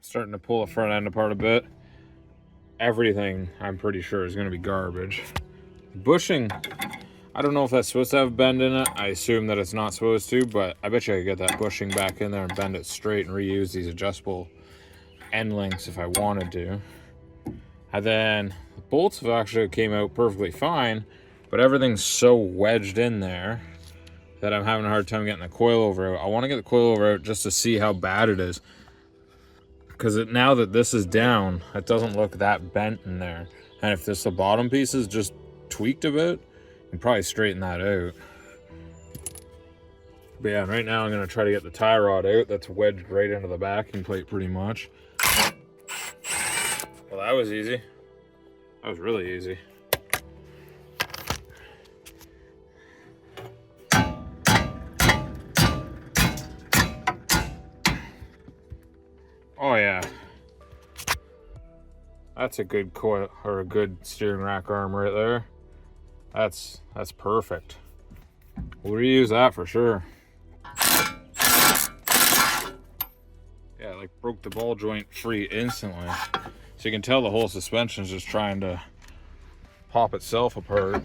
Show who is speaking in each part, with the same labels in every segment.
Speaker 1: Starting to pull the front end apart a bit. Everything, I'm pretty sure, is going to be garbage. Bushing, I don't know if that's supposed to have a bend in it. I assume that it's not supposed to, but I bet you I could get that bushing back in there and bend it straight and reuse these adjustable end links if I wanted to. And then the bolts have actually came out perfectly fine, but everything's so wedged in there that I'm having a hard time getting the coilover out. I want to get the coilover out just to see how bad it is. Because now that this is down, it doesn't look that bent in there. And if the bottom piece is just tweaked a bit, you can probably straighten that out. But yeah, right now I'm going to try to get the tie rod out. That's wedged right into the backing plate pretty much. Well, that was easy. That was really easy. Oh yeah, that's a good coil or a good steering rack arm right there. That's perfect. We'll reuse that for sure. Yeah, like broke the ball joint free instantly. So you can tell the whole suspension's just trying to pop itself apart.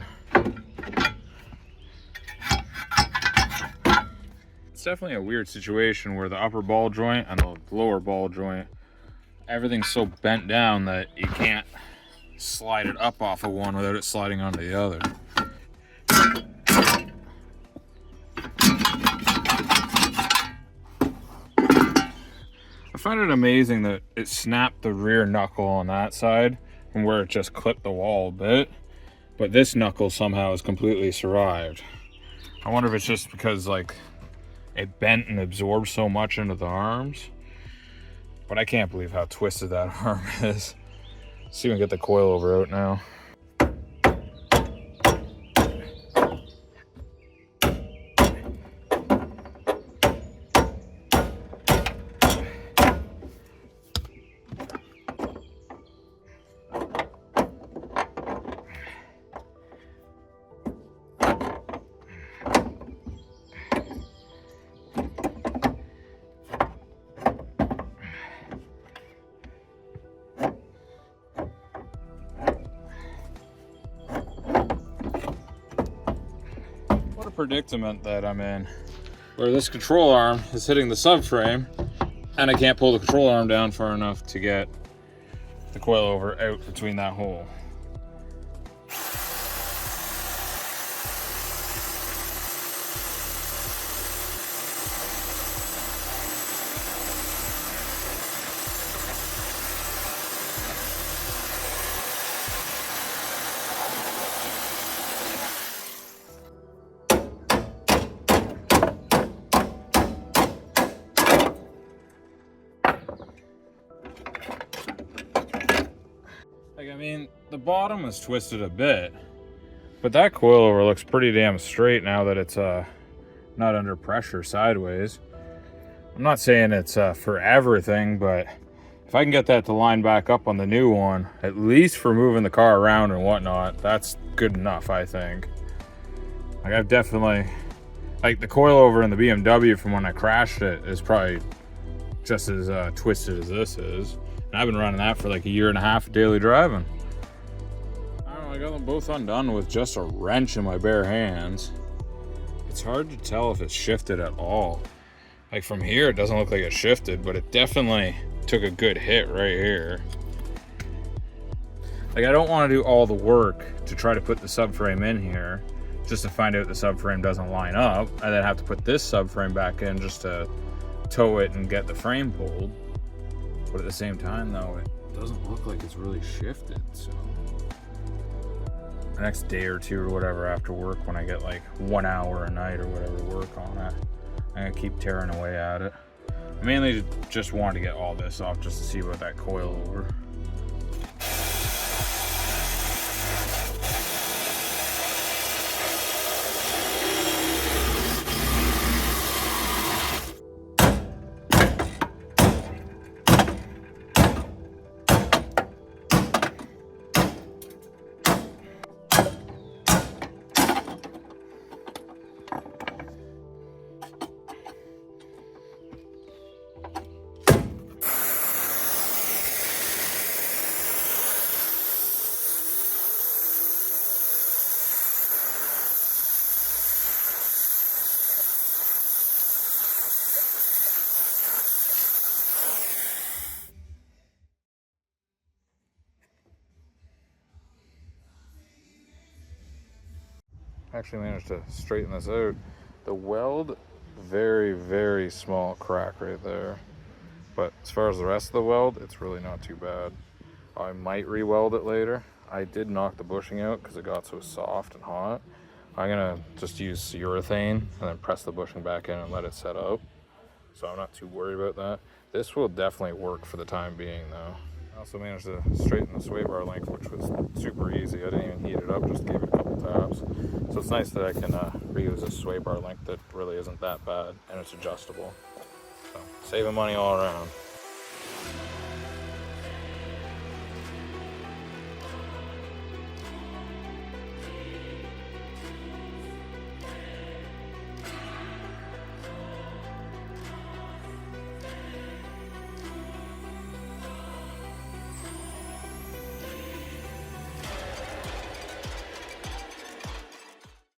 Speaker 1: It's definitely a weird situation where the upper ball joint and the lower ball joint, everything's so bent down that you can't slide it up off of one without it sliding onto the other. I find it amazing that it snapped the rear knuckle on that side from where it just clipped the wall a bit, but this knuckle somehow has completely survived. I wonder if it's just because like it bent and absorbed so much into the arms, but I can't believe how twisted that arm is. Let's see if we can get the coilover out now. Predicament that I'm in, where this control arm is hitting the subframe and I can't pull the control arm down far enough to get the coilover out between that hole. Like, I mean, the bottom is twisted a bit, but that coilover looks pretty damn straight now that it's not under pressure sideways. I'm not saying it's for everything, but if I can get that to line back up on the new one, at least for moving the car around and whatnot, that's good enough, I think. Like, I've definitely, like, the coilover in the BMW from when I crashed it is probably just as twisted as this is. And I've been running that for like a year and a half of daily driving. I don't know, I got them both undone with just a wrench in my bare hands. It's hard to tell if it's shifted at all. Like, from here, it doesn't look like it shifted, but it definitely took a good hit right here. Like, I don't want to do all the work to try to put the subframe in here just to find out the subframe doesn't line up, and then have to put this subframe back in just to tow it and get the frame pulled. But at the same time, though, it doesn't look like it's really shifted, so the next day or two or whatever after work, when I get like 1 hour a night or whatever to work on it, I'm gonna keep tearing away at it. I mainly just wanted to get all this off just to see about that coilover. actually managed to straighten this out. The weld, very, very small crack right there. But as far as the rest of the weld, it's really not too bad. I might re-weld it later. I did knock the bushing out because it got so soft and hot. I'm gonna just use urethane and then press the bushing back in and let it set up. So I'm not too worried about that. This will definitely work for the time being though. I also managed to straighten the sway bar length, which was super easy. I didn't even heat it up, just gave it a couple taps. So it's nice that I can reuse a sway bar length that really isn't that bad, and it's adjustable. So saving money all around.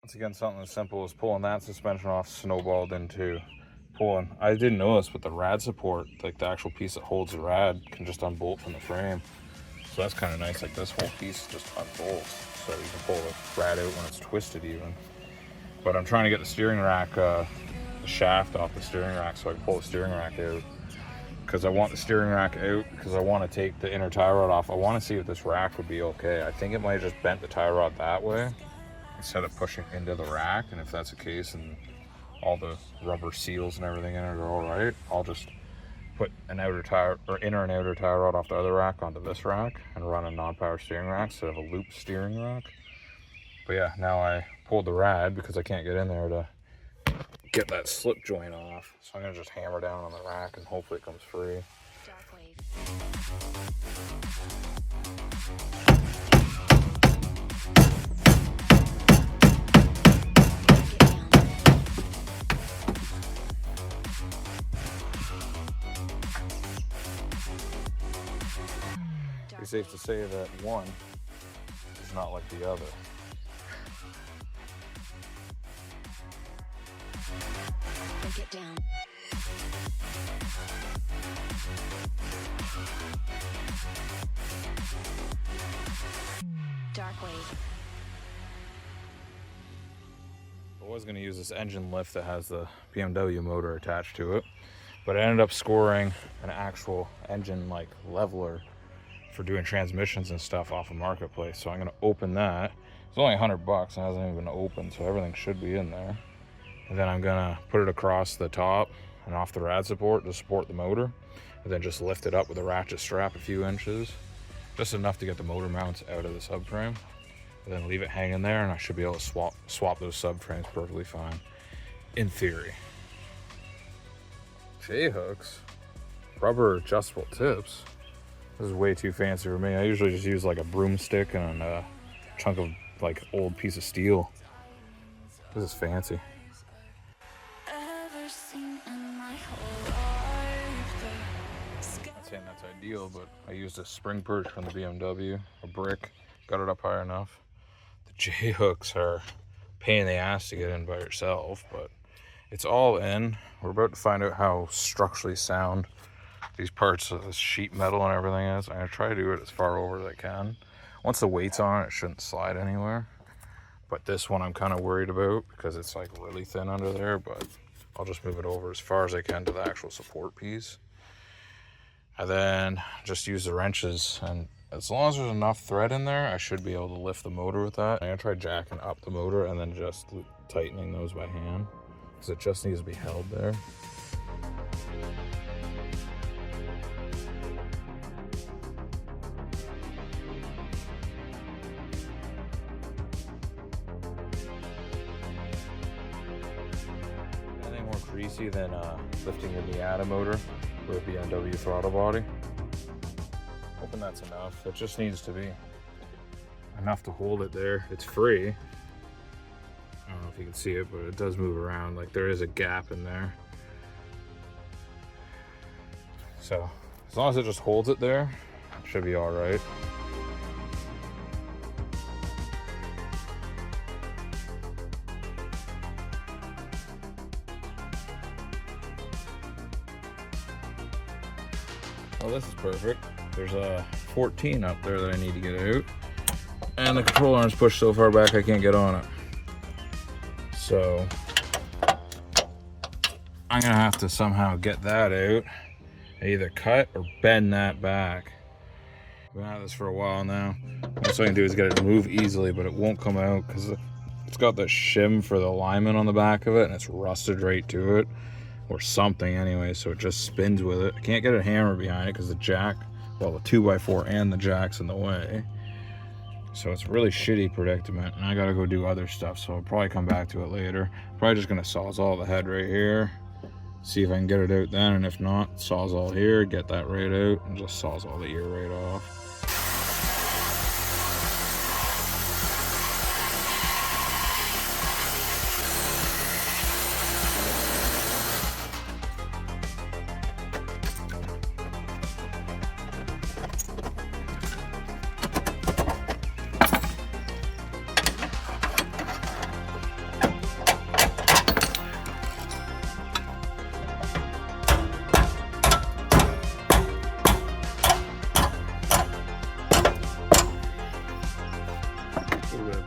Speaker 1: Once again, something as simple as pulling that suspension off snowballed into pulling. I didn't know this, but the rad support, like the actual piece that holds the rad, can just unbolt from the frame. So that's kind of nice. Like this whole piece just unbolts, so you can pull the rad out when it's twisted even. But I'm trying to get the steering rack, the shaft off the steering rack so I can pull the steering rack out. Because I want the steering rack out because I want to take the inner tie rod off. I want to see if this rack would be okay. I think it might have just bent the tie rod that way instead of pushing into the rack, and if that's the case and all the rubber seals and everything in it are all right, I'll just put an outer tire or inner and outer tie rod off the other rack onto this rack and run a non-power steering rack instead of a loop steering rack. But yeah, now I pulled the rad because I can't get in there to get that slip joint off, so I'm gonna just hammer down on the rack and hopefully it comes free. It's safe to say that one is not like the other. Break it down. Dark wave. I was going to use this engine lift that has the BMW motor attached to it, but I ended up scoring an actual engine like leveler for doing transmissions and stuff off of Marketplace. So I'm going to open that. It's only $100 and it hasn't even been opened, so everything should be in there. And then I'm gonna put it across the top and off the rad support to support the motor, and then just lift it up with a ratchet strap a few inches, just enough to get the motor mounts out of the subframe, and then leave it hanging there, and I should be able to swap those subframes perfectly fine, in theory. J-hooks, rubber adjustable tips. This is way too fancy for me. I usually just use like a broomstick and a chunk of like old piece of steel. This is fancy. Not saying that's ideal, but I used a spring perch from the BMW, a brick, got it up high enough. The J-hooks are a pain in the ass to get in by yourself, but it's all in. We're about to find out how structurally sound these parts of this sheet metal and everything is. I'm gonna try to do it as far over as I can. Once the weight's on it shouldn't slide anywhere. But this one I'm kind of worried about because it's like really thin under there, but I'll just move it over as far as I can to the actual support piece. And then just use the wrenches, and as long as there's enough thread in there, I should be able to lift the motor with that. I'm gonna try jacking up the motor and then just tightening those by hand because it just needs to be held there. Greasy than lifting your Miata motor with a BMW throttle body. Hoping that's enough. It just needs to be enough to hold it there. It's free. I don't know if you can see it, but it does move around. Like there is a gap in there. So as long as it just holds it there, it should be all right. Well, this is perfect. There's a 14 up there that I need to get out. And the control arm's pushed so far back I can't get on it. So I'm gonna have to somehow get that out. Either cut or bend that back. I've been at this for a while now. What I can do is get it to move easily, but it won't come out because it's got the shim for the alignment on the back of it, and it's rusted right to it, or something anyway, so it just spins with it. I can't get a hammer behind it because the jack, well, the 2x4 and the jack's in the way. So it's a really shitty predicament, and I gotta go do other stuff, so I'll probably come back to it later. Probably just gonna sawzall the head right here, see if I can get it out then, and if not, sawzall here, get that right out, and just sawzall the ear right off.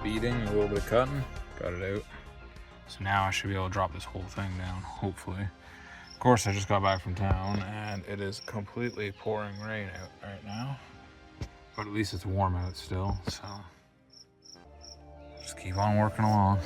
Speaker 1: Beating, a little bit of cutting, got it out. So now I should be able to drop this whole thing down, hopefully. Of course, I just got back from town and it is completely pouring rain out right now. But at least it's warm out still, so just keep on working along.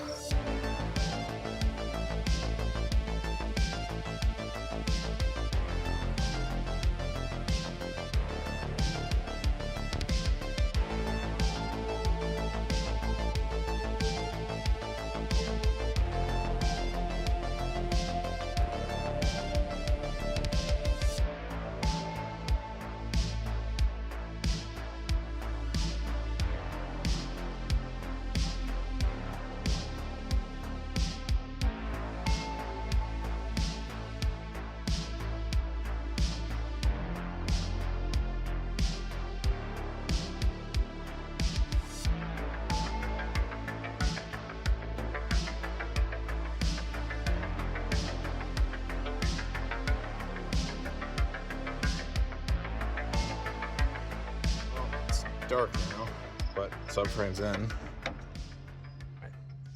Speaker 1: Dark now, but subframe's in.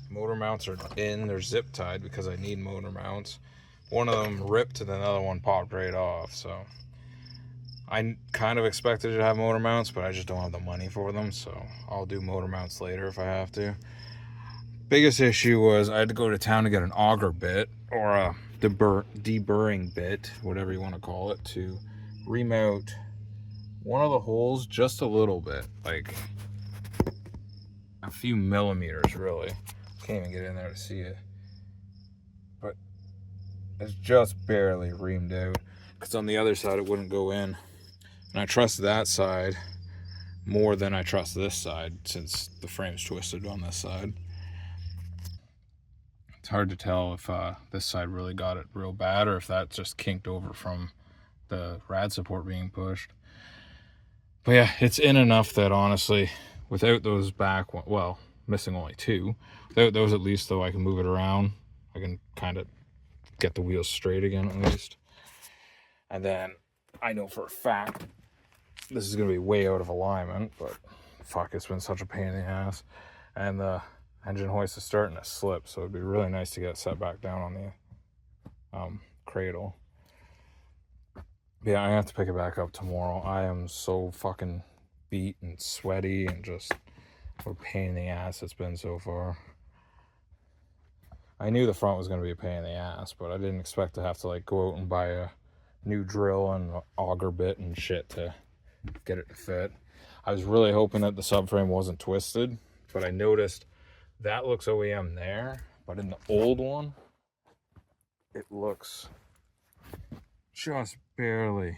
Speaker 1: Motor mounts are in, they're zip tied because I need motor mounts. One of them ripped and another one popped right off, so I kind of expected to have motor mounts, but I just don't have the money for them, so I'll do motor mounts later if I have to. Biggest issue was I had to go to town to get an auger bit, or a deburring bit, whatever you want to call it, to remount one of the holes just a little bit, like a few millimeters really. Can't even get in there to see it, but it's just barely reamed out because on the other side it wouldn't go in, and I trust that side more than I trust this side since the frame's twisted on this side. It's hard to tell if this side really got it real bad or if that just kinked over from the rad support being pushed. But yeah, it's in enough that honestly, without those back, well, missing only two, without those at least, though, I can move it around. I can kind of get the wheels straight again at least. And then I know for a fact this is going to be way out of alignment, but fuck, it's been such a pain in the ass. And the engine hoist is starting to slip, so it'd be really nice to get set back down on the cradle. Yeah, I have to pick it back up tomorrow. I am so fucking beat and sweaty and just what a pain in the ass it's been so far. I knew the front was going to be a pain in the ass, but I didn't expect to have to like go out and buy a new drill and auger bit and shit to get it to fit. I was really hoping that the subframe wasn't twisted, but I noticed that looks OEM there, but in the old one, it looks just barely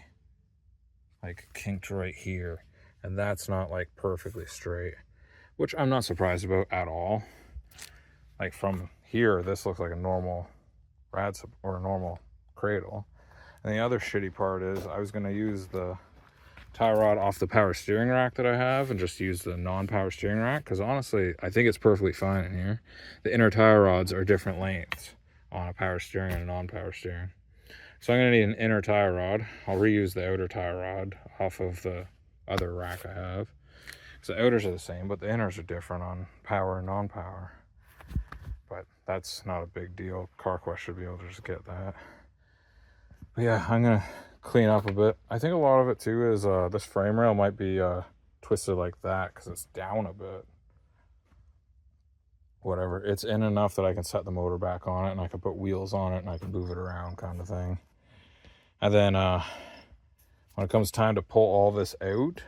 Speaker 1: like kinked right here, and that's not like perfectly straight, which I'm not surprised about at all. Like from here, this looks like a normal rad or a normal cradle. And the other shitty part is I was going to use the tie rod off the power steering rack that I have and just use the non-power steering rack, because honestly I think it's perfectly fine in here. The inner tie rods are different lengths on a power steering and a non-power steering. So I'm going to need an inner tie rod. I'll reuse the outer tie rod off of the other rack I have. So the outers are the same, but the inners are different on power and non-power. But that's not a big deal. CarQuest should be able to just get that. But yeah, I'm gonna clean up a bit. I think a lot of it too is this frame rail might be twisted like that because it's down a bit. Whatever, it's in enough that I can set the motor back on it and I can put wheels on it and I can move it around, kind of thing. And then when it comes time to pull all this out,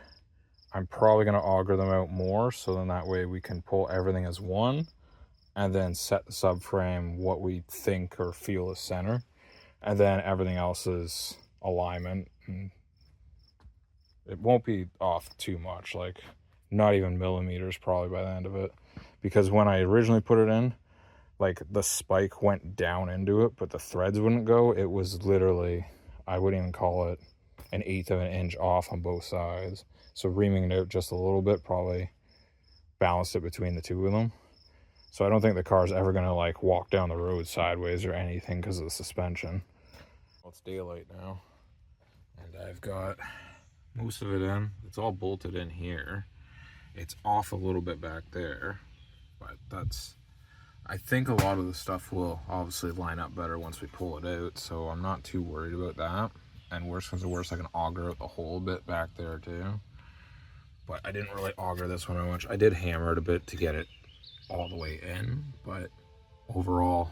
Speaker 1: I'm probably going to auger them out more, so then that way we can pull everything as one and then set the subframe what we think or feel is center, and then everything else is alignment, and it won't be off too much, like not even millimeters probably by the end of it, because when I originally put it in, like the spike went down into it but the threads wouldn't go. It was literally, I wouldn't even call it, 1/8 of an inch off on both sides. So reaming it out just a little bit probably balanced it between the two of them. So I don't think the car's ever gonna like walk down the road sideways or anything because of the suspension. Well, it's daylight now and I've got most of it in. It's all bolted in here. It's off a little bit back there, but that's, I think a lot of the stuff will obviously line up better once we pull it out, so I'm not too worried about that. And worst comes to worst, I can auger out the whole bit back there too. But I didn't really auger this one much. I did hammer it a bit to get it all the way in, but overall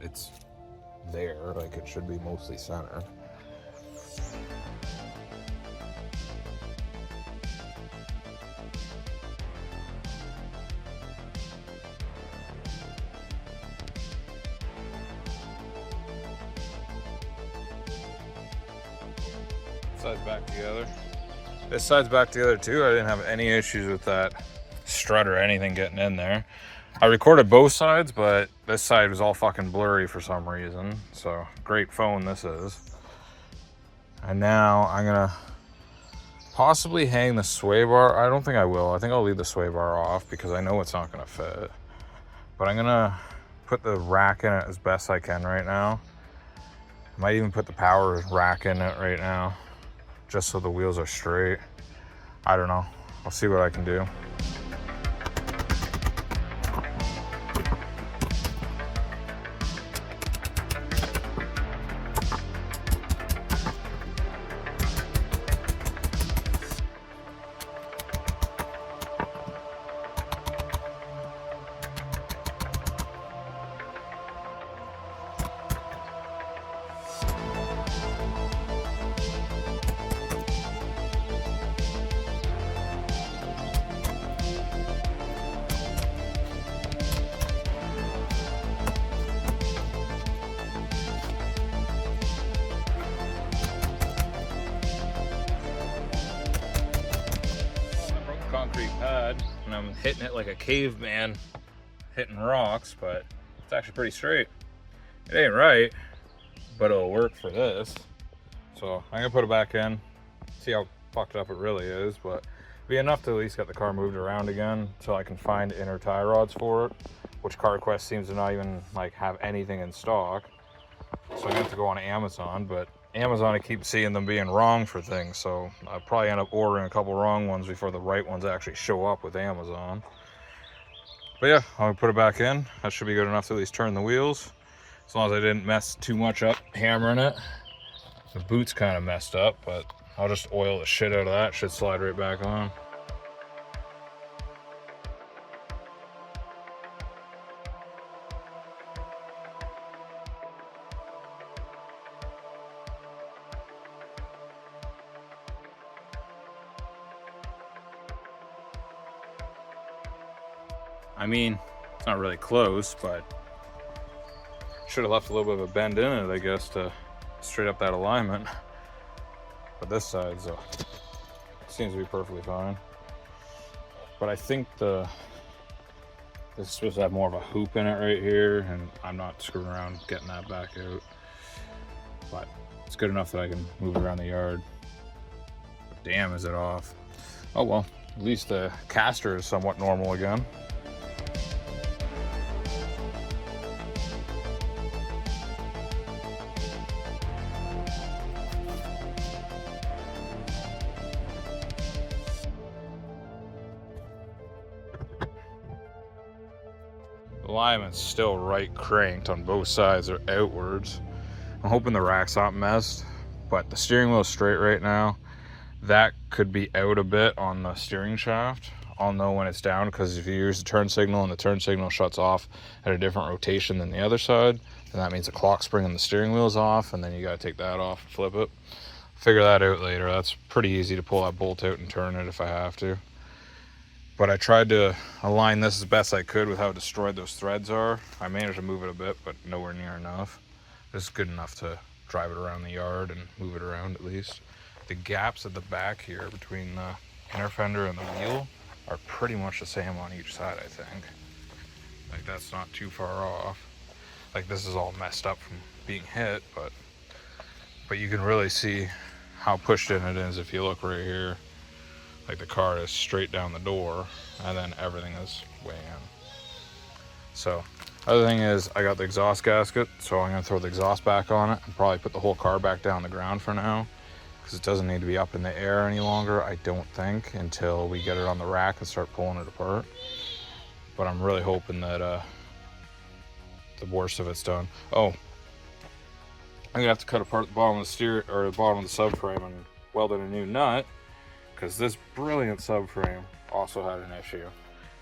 Speaker 1: it's there, like it should be mostly center. Side's back together. This side's back together too. I didn't have any issues with that strut or anything getting in there. I recorded both sides, but this side was all fucking blurry for some reason. So great phone this is. And now I'm gonna possibly hang the sway bar. I don't think I will. I think I'll leave the sway bar off because I know it's not gonna fit. But I'm gonna put the rack in it as best I can right now. I might even put the power rack in it right now, just so the wheels are straight. I don't know. I'll see what I can do. Concrete pad and I'm hitting it like a caveman hitting rocks, but it's actually pretty straight. It ain't right, but it'll work for this. So I'm gonna put it back in, see how fucked up it really is, but be enough to at least get the car moved around again so I can find inner tie rods for it, which CarQuest seems to not even like have anything in stock. So I'm gonna have to go on Amazon, but Amazon, I keep seeing them being wrong for things, so I'll probably end up ordering a couple wrong ones before the right ones actually show up with Amazon. But yeah, I'll put it back in. That should be good enough to at least turn the wheels, as long as I didn't mess too much up hammering it. The boot's kind of messed up, but I'll just oil the shit out of that. Should slide right back on. I mean, it's not really close, but should have left a little bit of a bend in it, I guess, to straight up that alignment. But this side seems to be perfectly fine. But I think this is supposed to have more of a hoop in it right here, and I'm not screwing around getting that back out. But it's good enough that I can move it around the yard. But damn, is it off. Oh well, at least the caster is somewhat normal again. alignment's still right cranked on both sides or outwards. I'm hoping the rack's not messed, but the steering wheel's straight right now. That could be out a bit on the steering shaft. I'll know when it's down, because if you use the turn signal and the turn signal shuts off at a different rotation than the other side, then that means the clock spring on the steering wheel is off, and then you got to take that off and flip it. Figure that out later. That's pretty easy to pull that bolt out and turn it if I have to. But I tried to align this as best I could with how destroyed those threads are. I managed to move it a bit, but nowhere near enough. It's good enough to drive it around the yard and move it around at least. The gaps at the back here between the inner fender and the wheel are pretty much the same on each side, I think. Like, that's not too far off. Like, this is all messed up from being hit, but you can really see how pushed in it is if you look right here. Like, the car is straight down the door, and then everything is way in. So, other thing is, I got the exhaust gasket, so I'm gonna throw the exhaust back on it and probably put the whole car back down the ground for now, because it doesn't need to be up in the air any longer, I don't think, until we get it on the rack and start pulling it apart. But I'm really hoping that the worst of it's done. Oh, I'm gonna have to cut apart the bottom of the steer, or the bottom of the subframe, and weld in a new nut, because this brilliant subframe also had an issue,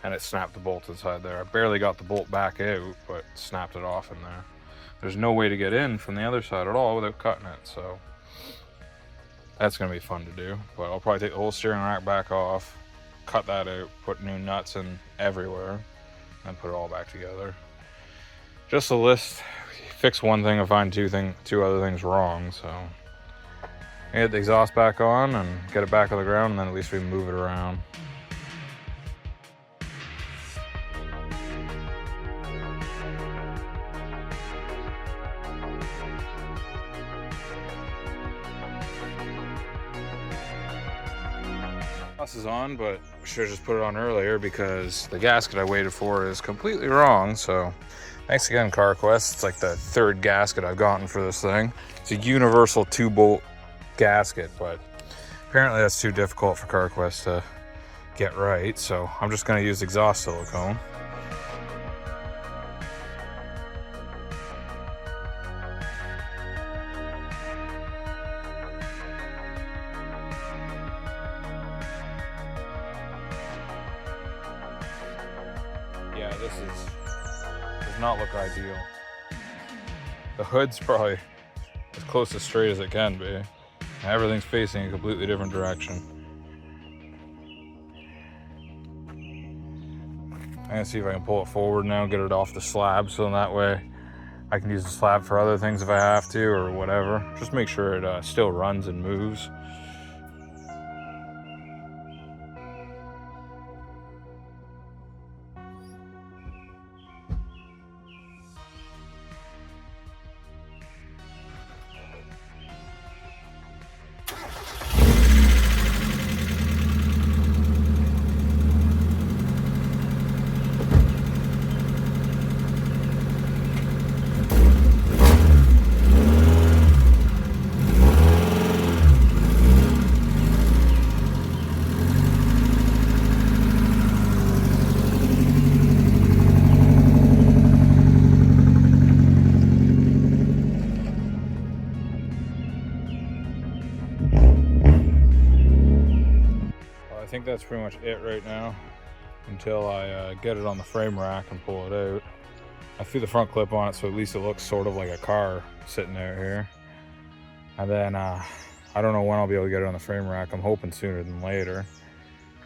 Speaker 1: and it snapped the bolt inside there. I barely got the bolt back out, but snapped it off in there. There's no way to get in from the other side at all without cutting it, so that's gonna be fun to do. But I'll probably take the whole steering rack back off, cut that out, put new nuts in everywhere, and put it all back together. Just a list. Fix one thing and find two other things wrong, so I get the exhaust back on and get it back on the ground, and then at least we can move it around. This is on, but I should have just put it on earlier, because the gasket I waited for is completely wrong. So thanks again, CarQuest. It's like the third gasket I've gotten for this thing. It's a universal 2-bolt gasket, but apparently that's too difficult for CarQuest to get right, so I'm just going to use exhaust silicone. Yeah, this does not look ideal. The hood's probably as close to straight as it can be. Everything's facing a completely different direction. I'm gonna see if I can pull it forward now, get it off the slab, so that way I can use the slab for other things if I have to, or whatever. Just make sure it still runs and moves. I think that's pretty much it right now, until I get it on the frame rack and pull it out. I threw the front clip on it, so at least it looks sort of like a car sitting out here. And then I don't know when I'll be able to get it on the frame rack. I'm hoping sooner than later.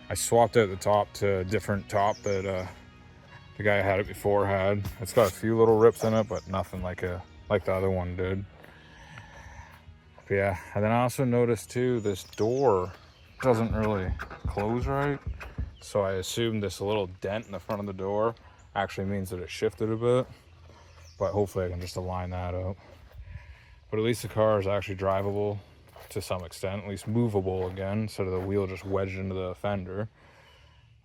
Speaker 1: I swapped out the top to a different top that the guy who had it before had. It's got a few little rips in it, but nothing like the other one did. But yeah, and then I also noticed too, this door doesn't really close right, so I assumed this little dent in the front of the door actually means that it shifted a bit, but hopefully I can just align that up. But at least the car is actually drivable to some extent, at least movable again, instead of the wheel just wedged into the fender.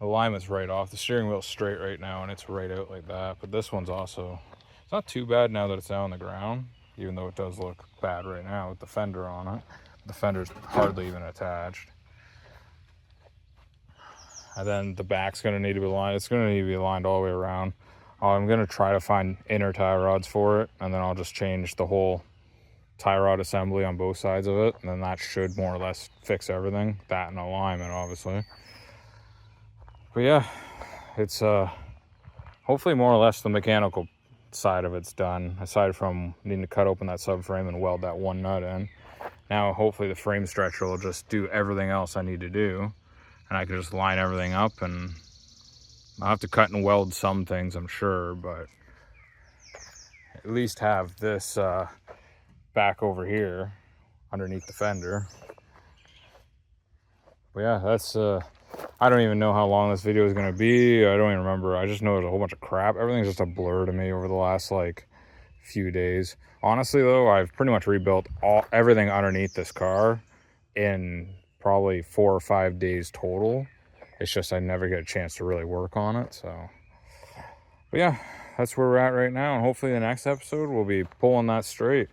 Speaker 1: The alignment's right off, the steering wheel's straight right now, and it's right out like that. But this one's also, it's not too bad now that it's down on the ground, even though it does look bad right now with the fender on it. The fender's hardly even attached. And then the back's going to need to be aligned. It's going to need to be aligned all the way around. I'm gonna try to find inner tie rods for it, and then I'll just change the whole tie rod assembly on both sides of it, and then that should more or less fix everything. That and alignment, obviously. But yeah, it's hopefully more or less the mechanical side of it's done, aside from needing to cut open that subframe and weld that one nut in. Now hopefully the frame stretcher will just do everything else I need to do, and I can just line everything up, and I'll have to cut and weld some things, I'm sure, but at least have this back over here underneath the fender. But yeah, that's I don't even know how long this video is going to be. I don't even remember. I just know there's a whole bunch of crap. Everything's just a blur to me over the last like few days. Honestly though, I've pretty much rebuilt everything underneath this car in probably 4 or 5 days total. It's just I never get a chance to really work on it. So, but yeah, that's where we're at right now, and hopefully the next episode we'll be pulling that straight.